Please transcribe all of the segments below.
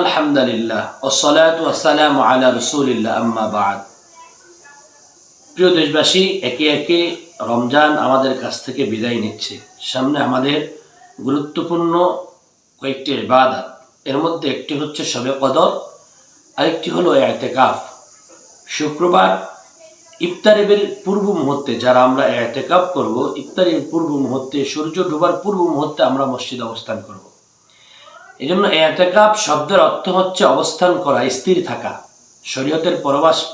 আলহামদুলিল্লাহ ওয়াসসালাতু ওয়াসসালামু আলা রাসূলিল্লাহ আম্মা বা'দ। প্রিয় দেশবাসী, একে একে রমজান আমাদের কাছ থেকে বিদায় নিচ্ছে। সামনে আমাদের গুরুত্বপূর্ণ কয়েকটি ইবাদত, এর মধ্যে একটি হচ্ছে শবে কদর, আরেকটি হলো ইতিকাফ। শুক্রবার ইফতারের পূর্ব মুহূর্তে যারা আমরা ইতিকাফ করব, ইফতারের পূর্ব মুহূর্তে, সূর্য ডোবার পূর্ব মুহূর্তে আমরা মসজিদে অবস্থান করব। এই জন্য ইতিকাফ শব্দের অর্থ হচ্ছে অবস্থান করা, স্থির থাকা। শরীয়তের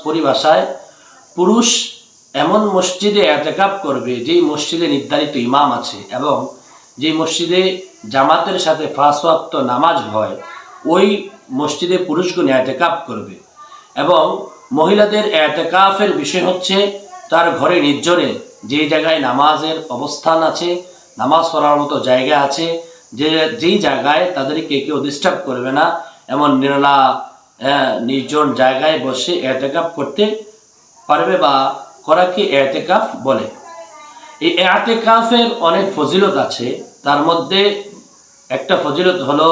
পরিভাষায় পুরুষ এমন মসজিদে ইতিকাফ করবে যেই মসজিদে নির্ধারিত ইমাম আছে এবং যেই মসজিদে জামাতের সাথে 5 ওয়াক্ত নামাজ হয়, ওই মসজিদে পুরুষগণ ইতিকাফ করবে। এবং মহিলাদের ইতিকাফের বিষয় হচ্ছে তার ঘরে নির্জনে যে জায়গায় নামাজের অবস্থান আছে, নামাজ পড়ার মতো জায়গা আছে, যেই জায়গায় তাদেরকে কেউ ডিস্টার্ব করবে না, এমন নিরলা নির্জন জায়গায় বসে ইতিকাফ করতে পারবে বা করাকে ইতিকাফ বলে। এই ইতিকাফের অনেক ফজিলত আছে। তার মধ্যে একটা ফজিলত হলো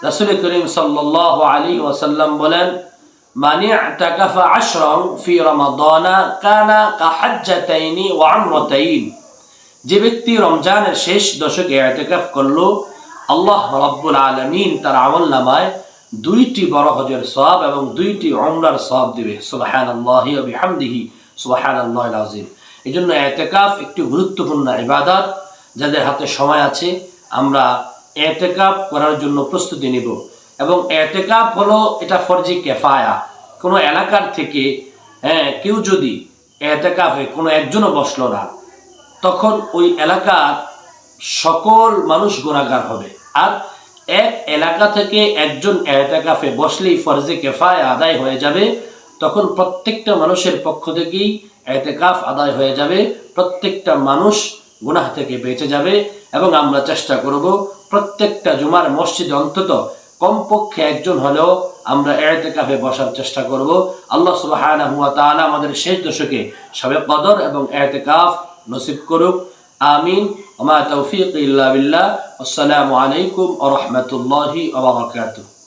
রাসূল করিম সাল্লাল্লাহু আলাইহি ওয়াসাল্লাম বলেন, মান ইতাকাফা 10রান ফি রমাদানা কানা কাহাজ্জাতাইনি ওয়া উমরাতাইন। যে ব্যক্তি রমজানের শেষ দশকে ইতিকাফ করলো, আল্লাহ রাব্বুল আলামিন তার আমলনামায় 2টি বড় হজের সওয়াব এবং 2টি উমরার সওয়াব দিবে। সুবহানাল্লাহি ওয়া বিহামদিহি সুবহানাল্লাহিল আযীম। এজন্য ইতিকাফ একটি গুরুত্বপূর্ণ ইবাদত। যাদের হাতে সময় আছে আমরা ইতিকাফ করার জন্য প্রস্তুতি নিব। এবং ইতিকাফ হলো এটা ফরজি কিফায়া। কোনো এলাকার থেকে কেউ যদি ইতিকাফে কোনো একজনও বসলো না, তখন ওই এলাকার সকল মানুষ গুনাহগার হবে। আর এক এলাকা থেকে একজন ইতিকাফে বসলেই ফরজে কিফায়া আদায় হয়ে যাবে। তখন প্রত্যেকটা মানুষের পক্ষ থেকেই ইতিকাফ আদায় হয়ে যাবে, প্রত্যেকটা মানুষ গুনাহ থেকে বেঁচে যাবে। এবং আমরা চেষ্টা করব প্রত্যেকটা জুমার মসজিদে অন্তত কমপক্ষে একজন হলেও আমরা ইতিকাফে বসার চেষ্টা করব। আল্লাহ সুবহানাহু ওয়া তাআলা আমাদের শেষ দশকে শবে কদর এবং ইতিকাফ নসিব করুক। আমিন। ওয়া মা তাওফীক ইল্লা বিল্লাহ। আসসালামু আলাইকুম ওয়া রাহমাতুল্লাহি ওয়া বারাকাতুহু।